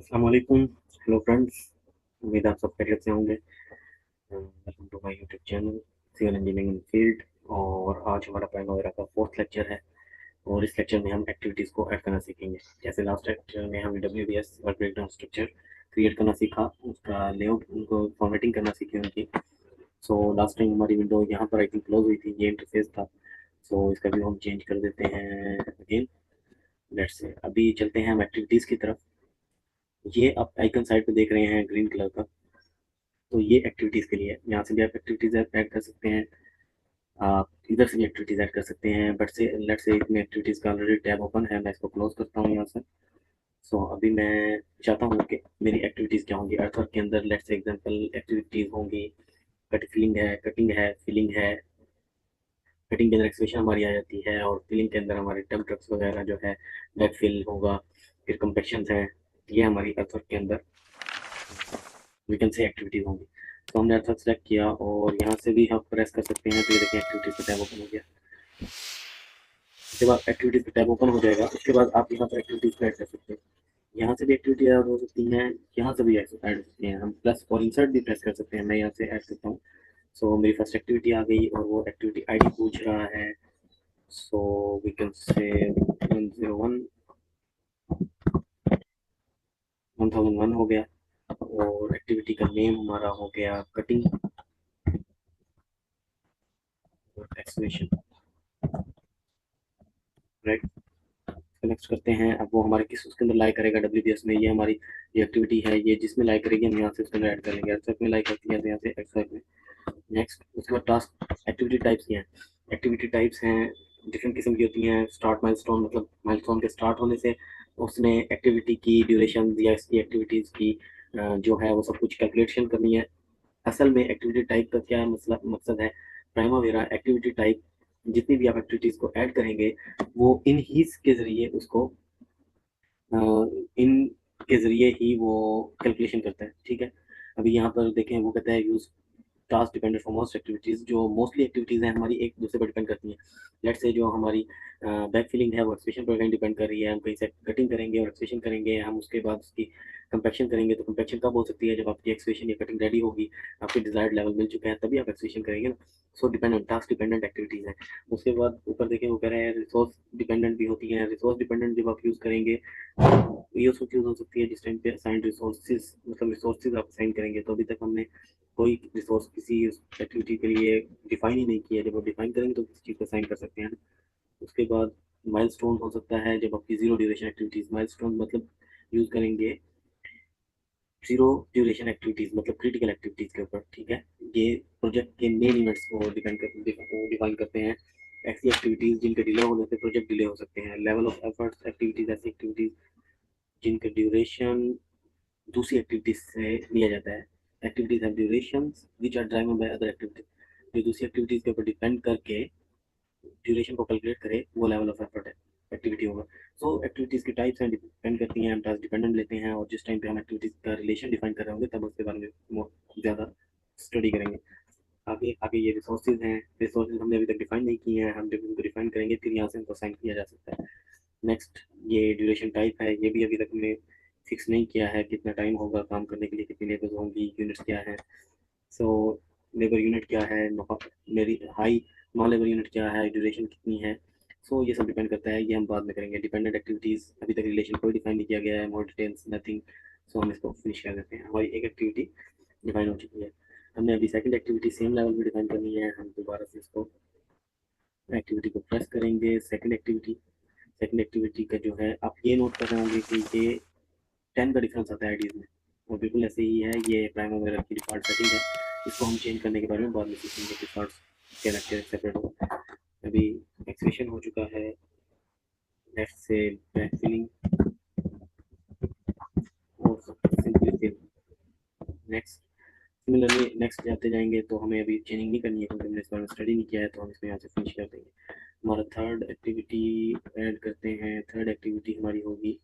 अस्सलाम वालेकुम। Hello friends, उम्मीद आप सब खैरियत से होंगे। Welcome to my YouTube channel civil engineering field. और आज हमारा प्राइमरी का फोर्थ लेक्चर है और इस लेक्चर में हम एक्टिविटीज़ को ऐड करना सीखेंगे। जैसे लास्ट लेक्चर में हमने WBS work breakdown structure create करना सीखा, उसका लेआउट उनको फॉर्मेटिंग करना सीखी उनकी। सो लास्ट टाइम हमारी विंडो यहाँ पर आई थिंक क्लोज हुई थी, ये इंटरफेस था। सो इसका व्यू हम चेंज कर देते हैं अगेन। लेट्स से अभी चलते हैं हम एक्टिविटीज़ की तरफ। ये आप आइकन साइड पे देख रहे हैं ग्रीन कलर का, तो ये एक्टिविटीज़ के लिए है। यहाँ से भी आप एक्टिविटीज़ ऐड कर सकते हैं, आप इधर से भी एक्टिविटीज़ ऐड कर सकते हैं। बट से लेट से इसमें एक्टिविटीज़ का ऑलरेडी टैब ओपन है, मैं इसको क्लोज करता हूँ यहाँ से। सो अभी मैं चाहता हूँ कि मेरी एक्टिविटीज़ क्या होंगी अर्थवर्क के अंदर। लेट से एग्जांपल एक्टिविटीज़ होंगी, कट फिलिंग है, कटिंग है, फिलिंग है। कटिंग के अंदर एक्सप्रेशन हमारी आ जाती है और फिलिंग के अंदर हमारे टम ट्रक्स वगैरह जो है बैक फिल होगा। फिर कंपेक्शन है, ये हमारी अर्थवर्क के अंदर वी कैन से एक्टिविटीज होंगी। तो हमने अर्थात सेलेक्ट किया और यहाँ से भी आप प्रेस कर सकते हैं, तो ये देखें एक्टिविटीज का टैब ओपन हो गया। उसके बाद एक्टिविटीज का टैब ओपन हो जाएगा, उसके बाद आप यहाँ पर एक्टिविटीज को ऐड कर सकते हैं। यहाँ से भी एक्टिविटी ऐड हो सकती हैं, यहाँ से भी ऐड हो सकती हैं। हम प्लस और इंसर्ट भी प्रेस कर सकते हैं, मैं यहाँ से ऐड करता हूँ। सो मेरी फर्स्ट एक्टिविटी आ गई और वो एक्टिविटी आईडी पूछ रहा है। सो वी कैन से 101 1001 हो गया। और एक्टिविटी का नेम हमारा हो गया कटिंग और एक्सप्रेशन, राइट। कनेक्ट करते हैं, अब वो हमारे किस उसके अंदर लाइक करेगा WBS में। ये हमारी ये एक्टिविटी है, ये जिसमें लाइक करेगी हम यहाँ से उसके अंदर ऐड कर लेंगे। एक्सवर्क में लाइक करती है तो यहाँ से एक्सवर्क में। नेक्स्ट उसके बाद टास्क एक्टिविटी टाइप्स क्या हैं। एक्टिविटी टाइप्स हैं डिफरेंट किस्म की होती हैं। स्टार्ट माइलस्टोन, मतलब माइलस्टोन के स्टार्ट होने से उसने एक्टिविटी की ड्यूरेशन या इसकी एक्टिविटीज़ की जो है वो सब कुछ कैलकुलेशन करनी है। असल में एक्टिविटी टाइप का क्या मसला मकसद है, प्राइमावेरा एक्टिविटी टाइप जितनी भी आप एक्टिविटीज़ को ऐड करेंगे वो इन हीज के ज़रिए उसको इन के ज़रिए ही वो कैलकुलेशन करता है, ठीक है। अभी यहाँ पर देखें वो कहता है use task dependent for most activities. जो मोस्टली एक्टिविटीज़ हैं हमारी एक दूसरे पर डिपेंड करती हैं। लेट से जो हमारी बैक फिलिंग है वो एक्सप्रेशन पर कहीं डिपेंड कर रही है। हम कहीं से कटिंग करेंगे और एक्सप्रेशन करेंगे, हम उसके बाद उसकी कंपेक्शन करेंगे। तो कंपेक्शन कब हो सकती है, जब आपकी एक्सप्रेशन या कटिंग रेडी होगी, आपके डिजायर्ड लेवल मिल चुका है, तभी आप एक्सप्रेशन करेंगे ना। सो डिपेंडेंट टास्क डिपेंडेंट एक्टिविटीज़ हैं। उसके बाद ऊपर देखें वो कह रहे हैं रिसोर्स डिपेंडेंट भी होती हैं। रिसोर्स डिपेंडेंट जब आप यूज़ करेंगे, ये उसको यूज़ हो सकती है जिस टाइम पे असाइंड रिसोर्सेज, मतलब रिसोर्सेज आप असाइन करेंगे। तो अभी तक हमने कोई रिसोर्स किसी एक्टिविटी के लिए डिफाइन ही नहीं किया, जब आप डिफाइन करेंगे तो किसी चीज़ को असाइन कर सकते हैं। उसके बाद माइलस्टोन हो सकता है जब आपकी जीरो ड्यूरेशन एक्टिविटीज़, माइलस्टोन मतलब यूज़ करेंगे जीरो ड्यूरेशन एक्टिविटीज़, मतलब क्रिटिकल एक्टिविटीज़ के ऊपर, ठीक है। ये प्रोजेक्ट के मेन इवेंट्स को डिफाइन करते हैं। ऐसी एक्टिविटीज़ जिनके डिले होने से प्रोजेक्ट डिले हो सकते हैं। लेवल ऑफ एफर्ट्स एक्टिविटीज़, ऐसी एक्टिविटीज़ जिनका ड्यूरेशन दूसरी एक्टिविटीज से लिया जाता है। Activities have durations which are driven by other activities. जो दूसरी एक्टिविटीज के ऊपर डिपेंड करके ड्यूरेशन को कैलकुलेट करे वो लेवल ऑफ एफर्ट है, एक्टिविटी होगा। सो एक्टिविटीज की टाइप्स हैं, डिपेंड करती हैं। हम टास्क डिपेंडेंट लेते हैं और जिस टाइम पे हम एक्टिविटीज का रिलेशन डिफाइन कर रहे होंगे तब उसके बारे में ज़्यादा स्टडी करेंगे। आगे आगे ये रिसोर्सेज हैं। रिसोर्सेज हमने अभी तक डिफाइन नहीं किए हैं, हम जब उनको डिफाइन करेंगे फिर यहाँ से उनको साइन किया जा सकता है। नेक्स्ट ये ड्यूरेशन टाइप है, ये भी अभी तक हमने फिक्स नहीं किया है कितना टाइम होगा काम करने के लिए, कितनी लेबर्स होंगी, यूनिट्स क्या है। सो लेबर यूनिट क्या है, मेरी हाई नॉन लेबर यूनिट क्या है, ड्यूरेशन कितनी है। सो ये सब डिपेंड करता है, ये हम बाद में करेंगे। डिपेंडेंट एक्टिविटीज़ अभी तक रिलेशन कोई डिफाइन नहीं किया गया है, मोर डिटेल्स नथिंग। सो हम इसको फिनिश कर देते हैं, हमारी एक एक्टिविटी डिफाइन हो चुकी है। हमने अभी सेकंड एक्टिविटी सेम लेवल में डिफाइन करनी है। हम दोबारा से इसको एक्टिविटी को प्रेस करेंगे, सेकंड एक्टिविटी का जो है आप ये नोट कर रहे होंगे कि ये 10 का डिफरेंस आता है आईडीज में, और बिल्कुल ऐसे ही है। ये प्राइम वगैरह की डिफ़ॉल्ट सेटिंग है, इसको हम चेंज करने के बारे में बाद में सीखेंगे। डिफ़ॉल्ट कैरेक्टर सेपरेट होगा। अभी एक्सप्रेशन हो चुका है। लेफ्ट से बैक फिलिंग और simply fill. Next similarly next जाते जाएंगे तो हमें अभी चेंजिंग नहीं करनी है क्योंकि हमने इस बारे में स्टडी नहीं किया है, तो हम इसमें यहाँ से फिनिश कर देंगे। हमारा थर्ड एक्टिविटी ऐड करते हैं। थर्ड एक्टिविटी हमारी होगी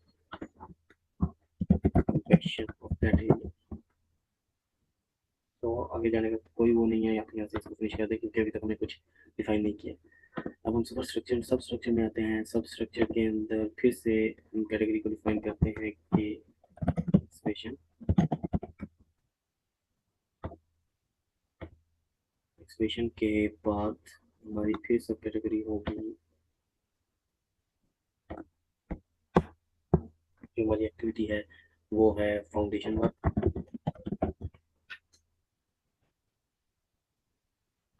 कंपेक्शन ऑफ दैट एरिया। तो आगे जाने का कोई वो नहीं है, या फिर यहाँ से इसको फिनिश कर दें क्योंकि अभी तक हमने कुछ डिफाइन नहीं किया। अब हम सुपर स्ट्रक्चर सब स्ट्रक्चर में आते हैं। सब स्ट्रक्चर के अंदर फिर से हम कैटेगरी को डिफाइन करते हैं कि ड्यूरेशन के बाद हमारी फिर सब कैटेगरी होगी, जो हमारी एक्टिविटी है वो है फाउंडेशन वर्क।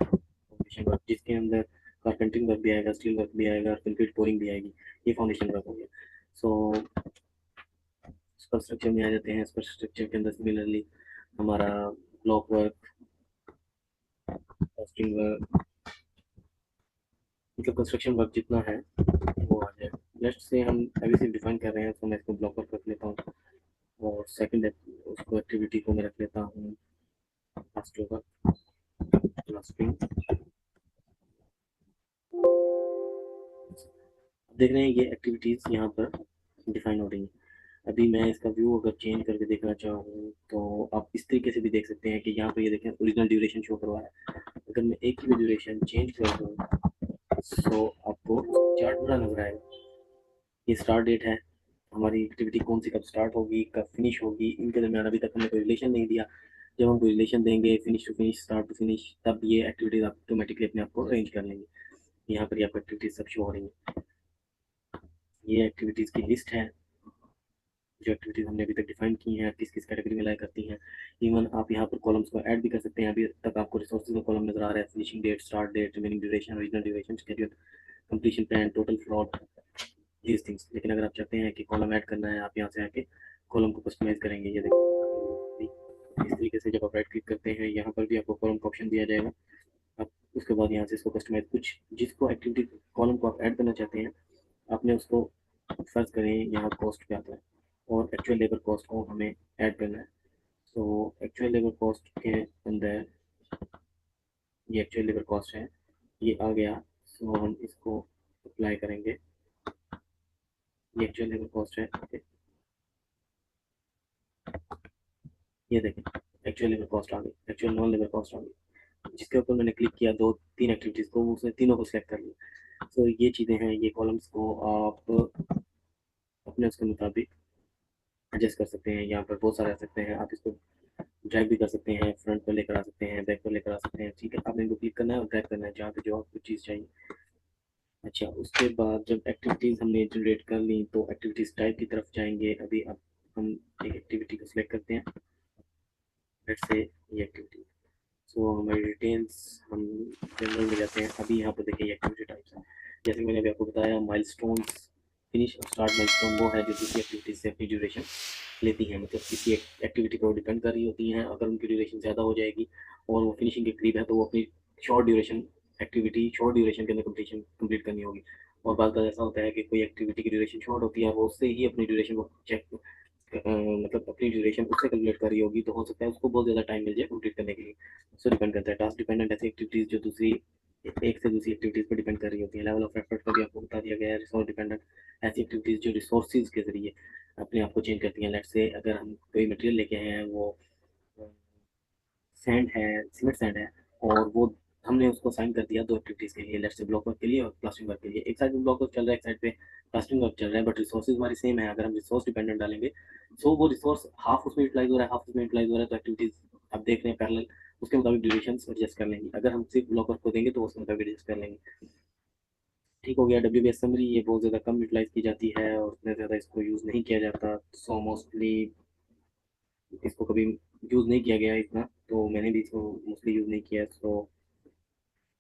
फाउंडेशन वर्क जिसके अंदर कारपेंटिंग वर्क भी आएगा, स्टील वर्क भी आएगा, कंक्रीट पोरिंग भी आएगी। ये फाउंडेशन वर्क हो गया। सो कंस्ट्रक्शन में आ जाते हैं। कंस्ट्रक्शन के अंदर सिमिलरली हमारा ब्लॉक वर्क, कास्टिंग वर्क, मतलब कंस्ट्रक्शन वर्क जितना है वो आ जाएगा। नेक्स्ट से हम अभी से डिफाइन कर रहे हैं, तो मैं इसको ब्लॉक वर्क रख लेता हूँ और सेकंड उसको एक्टिविटी को मैं रख लेता हूँ प्लास्टर वर्क, प्लास्टरिंग। देख रहे हैं ये एक्टिविटीज़ यहाँ पर डिफाइन हो रही हैं। अभी मैं इसका व्यू अगर चेंज करके देखना चाहूँ तो आप इस तरीके से भी देख सकते हैं कि यहाँ पर ये देखें ओरिजिनल ड्यूरेशन शो करवा रहा है। अगर मैं एक की भी ड्यूरेशन चेंज कर दूँ तो आपको चार्ट पूरा नजर आएगा। ये स्टार्ट डेट है, हमारी एक्टिविटी कौन सी कब स्टार्ट होगी कब फिनिश होगी, इनके दरमियान अभी तक हमने कोई रिलेशन नहीं दिया। जब हम कोई रिलेशन देंगे finish to finish, start to finish, तब ये एक्टिविटीज ऑटोमेटिकली अपने आप को अरेंज कर लेंगे। यहाँ पर आपको एक्टिविटीज सब शो हो रही है। ये एक्टिविटीज की लिस्ट है जो एक्टिविटीज हमने अभी तक डिफाइन की हैं, किस किस कैटेगरी में लाई करती हैं। इवन आप यहाँ पर कॉलम्स को ऐड भी कर सकते हैं। अभी तक आपको रिसोर्सेज का कॉलम नजर आ रहा है, finishing date, start date, remaining duration, original duration, schedule, completion plan, total float, these things. लेकिन अगर आप चाहते हैं कि कॉलम ऐड करना है, आप यहाँ से आके कॉलम को कस्टमाइज करेंगे। ये देखिए इस तरीके से जब आप राइट क्लिक करते हैं यहाँ पर भी आपको कॉलम का ऑप्शन दिया जाएगा। आप उसके बाद यहाँ से इसको कस्टमाइज, कुछ जिसको एक्टिविटी कॉलम को आप ऐड करना चाहते हैं आपने उसको सर्च करें, यहाँ कॉस्ट पे आता है और एक्चुअल लेबर कॉस्ट को हमें ऐड करना है। तो एक्चुअल लेबर कॉस्ट के अंदर ये एक्चुअल लेबर कॉस्ट है, ये आ गया। सो हम इसको अप्लाई करेंगे। ये एक्चुअल लेबर कॉस्ट है, ओके। ये देखें एक्चुअल लेबर कॉस्ट आ गई, एक्चुअल नॉन लेबर कॉस्ट आ गई। जिसके ऊपर मैंने क्लिक किया दो तीन एक्टिविटीज़ को, उसने तीनों को सिलेक्ट कर लिया। तो ये चीज़ें हैं, ये कॉलम्स को आप अपने उसके मुताबिक एडजस्ट कर सकते हैं। यहाँ पर बहुत सारे आ सकते हैं, आप इसको ड्रैग भी कर सकते हैं, फ्रंट पर लेकर आ सकते हैं, बैक पर लेकर आ सकते हैं। ठीक है, आपने इनको क्लिक करना है और ड्रैग करना है जहाँ पे जो आपको चीज़ चाहिए। अच्छा, उसके बाद जब एक्टिविटीज़ हमने जनरेट कर ली तो एक्टिविटीज़ टाइप की तरफ जाएंगे। अभी अब हम एक एक्टिविटी को सिलेक्ट करते हैं, लेट्स से ये एक्टिविटी। सो हमारी डिटेल्स हम जनरल में जाते हैं। अभी यहाँ पर देखिए एक्टिविटी टाइप्स है, जैसे मैंने अभी आपको बताया माइलस्टोन्स, फिनिश और स्टार्ट माइलस्टोन वो है जो दूसरी एक्टिविटीज से अपनी ड्यूरेशन लेती हैं, मतलब किसी एक एक्टिविटी पर डिपेंड कर रही होती हैं। अगर उनकी ड्यूरेशन ज़्यादा हो जाएगी और वो फिनिशिंग के करीब है तो वो अपनी short duration activity short duration के अंदर कंप्लीशन कंप्लीट करनी होगी। और बात का ऐसा होता है कि कोई एक्टिविटी की ड्यूरेशन शॉर्ट होती है, वो उससे ही अपनी ड्यूरेशन को चेक मतलब अपनी ड्यूरेशन उससे कैलकुलेट करी होगी, तो हो सकता है उसको बहुत ज़्यादा टाइम मिल जाए कंप्लीट करने के लिए। उससे डिपेंड करता है। टास्क डिपेंडेंट ऐसी एक्टिविटीज़ जो दूसरी एक से दूसरी एक्टिविटीज़ पर डिपेंड कर रही होती है। लेवल ऑफ एफर्ट का भी आपको बता दिया गया है। रिसोर्स डिपेंडेंट ऐसी एक्टिविटीज़ जो रिसोर्सेज के जरिए अपने आप को चेंज करती हैं। लेट्स से अगर हम कोई मटेरियल लेके आए हैं, वो सैंड है, सीमेंट सैंड है, और वो हमने उसको साइन कर दिया दो एक्टिविटीज के लिए, लेट्स से ब्लॉक वर्क के लिए और प्लास्टिंग वर्क के लिए। एक साइड पे ब्लॉक वर्क चल रहा है, एक साइड पे प्लास्टिंग वर्क चल रहा है, बट रिसोर्सेज हमारी सेम है। अगर हम रिसोर्स डिपेंडेंट डालेंगे सो वो रिसोर्स हाफ उसमें यूटिलाइज हो रहा है, हाफ उसमें यूटिलाइज हो रहा है, तो एक्टिविटीज आप देख रहे हैं पैरेलल, उसके मुताबिक ड्यूरेशन एडजस्ट कर लेंगे। अगर हम सिर्फ ब्लॉक वर्क को देंगे तो उसके मुताबिक एडजस्ट कर लेंगे। ठीक हो गया। WBS समरी ये बहुत ज़्यादा कम यूटिलाइज की जाती है और उतना ज़्यादा इसको यूज़ नहीं किया जाता। सो मोस्टली इसको कभी यूज़ नहीं किया गया इतना, तो मैंने भी इसको मोस्टली यूज़ नहीं किया। सो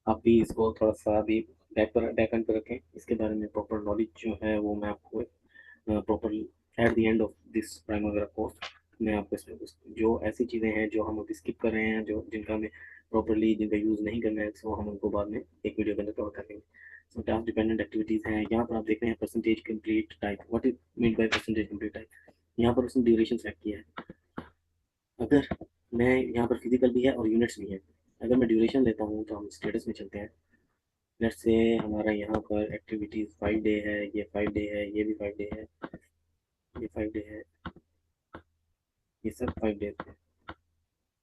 आप भी इसको थोड़ा सा भी बैक एंड पर रखें। इसके बारे में प्रॉपर नॉलेज जो है वो मैं आपको proper at the end of this prime वगैरह कोर्स मैं आपको इसमें जो ऐसी चीज़ें हैं जो हम अभी स्किप कर रहे हैं, जो जिनका हमें प्रॉपरली जिनका यूज़ नहीं करना है, सो हम उनको बाद में एक वीडियो के अंदर कवर कर लेंगे। सो टास्क डिपेंडेंट एक्टिविटीज़ हैं। यहाँ पर आप देख रहे हैं percentage complete type, what is mean by percentage complete type. यहाँ पर उसने ड्यूरेशन सेलेक्ट किया है। अगर मैं यहाँ पर फिजिकल भी है और यूनिट्स भी है। अगर मैं ड्यूरेशन लेता हूँ तो हम स्टेटस में चलते हैं। लेट्स से हमारा यहाँ पर एक्टिविटीज़ 5 डे है, ये 5 डे है, ये भी 5 डे है, ये 5 डे है, ये सब 5 डेज है।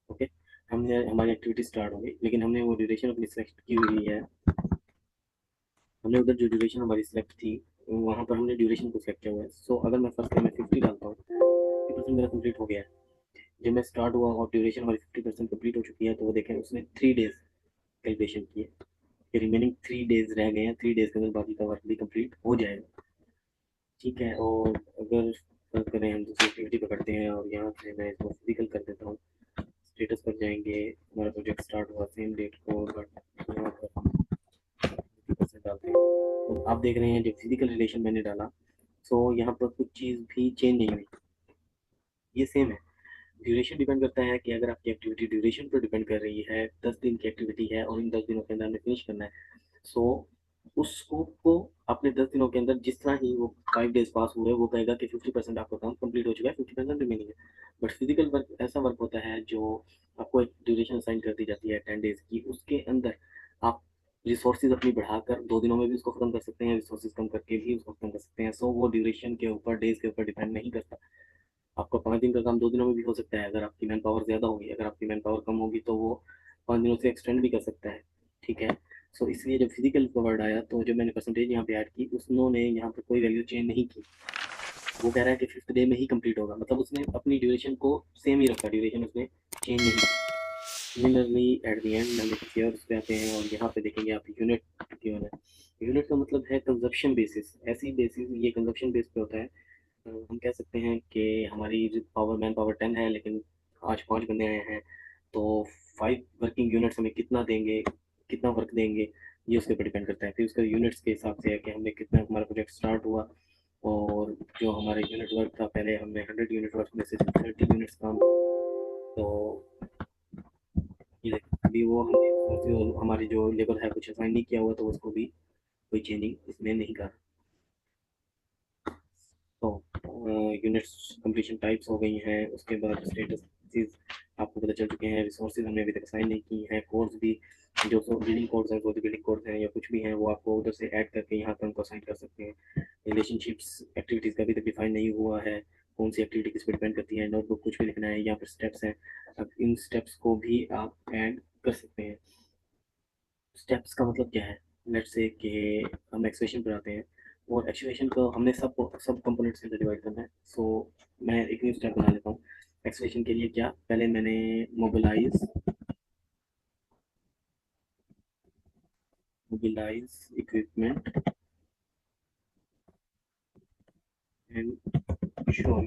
ओके, हमने हमारी एक्टिविटी स्टार्ट हो गई, लेकिन हमने वो ड्यूरेशन अपनी सेलेक्ट की हुई है। हमने उधर जो ड्यूरेशन हमारी सिलेक्ट थी वहाँ पर हमने ड्यूरेशन को सिलेक्ट किया हुआ है। सो अगर मैं फर्स्ट में 50 डालता हूँ, 50% मेरा कंप्लीट हो गया है। जब मैं स्टार्ट हुआ और ड्यूरेशन हमारी 50% कंप्लीट हो चुकी है, तो वो देखें उसने 3 डेज कैलकुलेशन की है। रिमेनिंग 3 डेज रह गए हैं, 3 डेज के अंदर बाकी का वर्क भी कंप्लीट हो जाएगा। ठीक है, और अगर बात करें हम दूसरी एक्टिविटी पकड़ते हैं और यहाँ से मैं इसको फिजिकल कर देता हूँ। स्टेटस पर जाएंगे, हमारा प्रोजेक्ट स्टार्ट हुआ सेम डेट को, बट यहाँ पर हम 50% डालते हैं। तो आप देख रहे हैं जो फिजिकल रिलेशन मैंने डाला, सो यहाँ पर कुछ चीज़ भी चेंज नहीं हुई, ये सेम है। ड्यूरेशन डिपेंड करता है कि अगर आपकी एक्टिविटी ड्यूरेशन पर डिपेंड कर रही है, 10 दिन की एक्टिविटी है और इन 10 दिनों के अंदर हमें फिनिश करना है, सो उस स्कोप को अपने 10 दिनों के अंदर जिस तरह ही वो 5 डेज पास हुए वो कहेगा कि 50% आपका काम कंप्लीट हो चुका है, 50% रिमेनिंग है। बट फिजिकल वर्क ऐसा वर्क होता है जो आपको एक ड्यूरेशन असाइन कर दी जाती है 10 डेज की, उसके अंदर आप रिसोर्सेज अपनी बढ़ाकर 2 दिनों में भी उसको खत्म कर सकते हैं, रिसोर्सेज कम करके भी उसको खत्म कर सकते हैं। सो वो ड्यूरेशन के ऊपर, डेज के ऊपर डिपेंड नहीं करता। आपका 5 दिन का काम 2 दिनों में भी हो सकता है, अगर आपकी मैन पावर ज़्यादा होगी। अगर आपकी मैन पावर कम होगी तो वो 5 दिनों से एक्सटेंड भी कर सकता है। ठीक है, सो इसलिए जब फिजिकल का वर्ड आया तो जो मैंने परसेंटेज यहाँ पे ऐड की, उन्होंने यहाँ पर कोई वैल्यू चेंज नहीं की। वो कह रहा है कि 5th डे में ही कंप्लीट होगा, मतलब उसने अपनी ड्यूरेशन को सेम ही रखा, ड्यूरेशन उसने चेंज नहीं की। सिमिलरली एट द एंड हम देखिए उस पे आते हैं और यहाँ पे देखेंगे आप यूनिट गिवन है। यूनिट का मतलब है कंजप्शन बेसिस, ऐसी बेसिस ये कंजप्शन बेस पे होता है। हम कह सकते हैं कि हमारी पावर, मैन पावर 10 है, लेकिन आज 5 बंदे आए हैं, तो 5 वर्किंग यूनिट्स हमें कितना देंगे, कितना वर्क देंगे, ये उसके ऊपर डिपेंड करता है। फिर उसका यूनिट्स के हिसाब से है कि हमने कितना, हमारा प्रोजेक्ट स्टार्ट हुआ और जो हमारे यूनिट वर्क था, पहले हमने 100 यूनिट वर्क में से 30 यूनिट्स काम, तो ये देखो अभी वो हमने जो हमारी जो लेबर है कुछ असाइन नहीं किया हुआ, तो उसको भी कोई चेंजिंग इसमें नहीं कर। तो यूनिट्स कंप्लीशन टाइप्स हो गई हैं, उसके बाद स्टेटस चीज आपको पता चल चुके हैं, रिसोर्सेज हमने अभी तक असाइन नहीं की हैं, कोड्स भी जो बिल्डिंग कोड्स हैं, कोई बिल्डिंग कोड्स हैं या कुछ भी हैं, वो आपको उधर से ऐड करके यहाँ पर उनको असाइन कर सकते हैं। रिलेशनशिप्स एक्टिविटीज़ का अभी तक डिफाइन नहीं हुआ है, कौन सी एक्टिविटी किस पर डिपेंड करती है, नोटबुक कुछ भी लिखना है, यहाँ पर स्टेप्स हैं, अब इन स्टेप्स को भी आप ऐड कर सकते हैं। स्टेप्स का मतलब क्या है, लेट्स से कि हम एक्सप्रेशन पर आते हैं और एक्सप्रेशन को हमने सब कंपोनेंट्स के अंदर डिवाइड करना है। सो मैं एक न्यू स्टेप बना लेता हूँ एक्सप्रेशन के लिए। क्या, पहले मैंने mobilize mobilize equipment and show,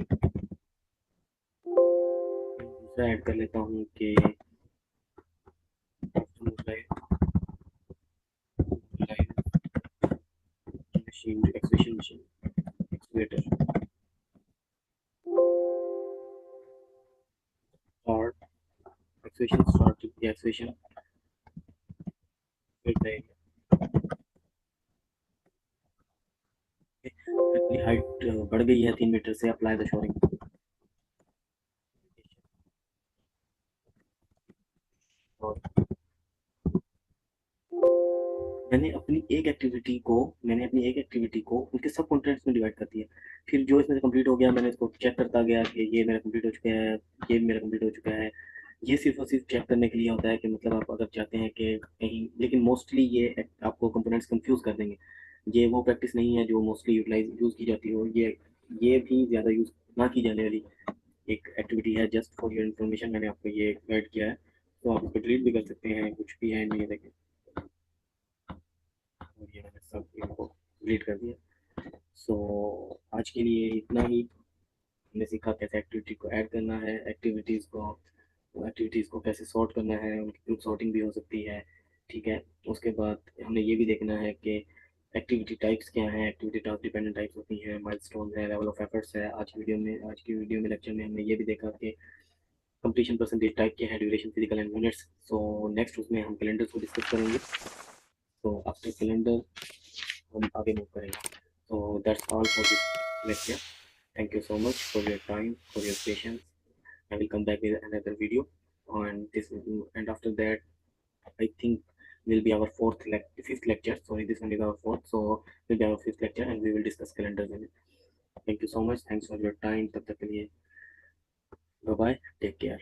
दूसरा ऐड कर लेता हूँ कि mobilize machine, expression machine, excavator, start, expression start या एक्सप्रेशन फिर हाइट बढ़ गई है 3 मीटर से, अप्लाई द शोरिंग। और मैंने अपनी एक एक्टिविटी को उनके सब कॉन्टेंट्स में डिवाइड कर दिया। फिर जो इसमें कंप्लीट हो गया मैंने इसको चेक करता गया कि ये मेरा कंप्लीट हो चुका है, ये मेरा कंप्लीट हो चुका है। ये सिर्फ और सिर्फ चेक करने के लिए होता है कि मतलब आप अगर चाहते हैं कि कहीं, लेकिन मोस्टली ये आपको कंपोनेंट्स कंफ्यूज कर देंगे। ये वो प्रैक्टिस नहीं है जो मोस्टली यूज की जाती हो। ये भी ज़्यादा यूज ना की जाने वाली एक एक्टिविटी है। जस्ट फॉर योर इन्फॉर्मेशन मैंने आपको ये गाइड किया है, तो आप इसको डिलीट भी कर सकते हैं, कुछ भी है नहीं, देखें। और ये मैंने सब इनको डिलीट कर दिया। सो आज के लिए इतना ही। हमने सीखा कैसे एक्टिविटी को ऐड करना है, एक्टिविटीज़ को कैसे सॉर्ट करना है, उनकी ग्रुप सॉर्टिंग भी हो सकती है। ठीक है, उसके बाद हमने ये भी देखना है कि एक्टिविटी टाइप्स क्या हैं, एक्टिविटी टास्क डिपेंडेंट टाइप्स होती हैं, माइलस्टोन है, लेवल ऑफ एफर्ट्स है। आज की वीडियो में लेक्चर में हमने ये भी देखा कि कंप्लीशन परसेंटेज टाइप क्या है, duration, physical and minutes. So next उसमें हम कैलेंडर्स को डिस्कस करेंगे। तो आफ्टर कैलेंडर हम आगे मूव करेंगे। So that's all for this lecture. Thank you so much for your time, for your patience. I will come back with another video on this, and after that, I think will be our fifth lecture. Sorry, this one is our fourth, so will be our fifth lecture, and we will discuss calendars in it. Thank you so much. Thanks for your time. तब तक के लिए bye bye. Take care.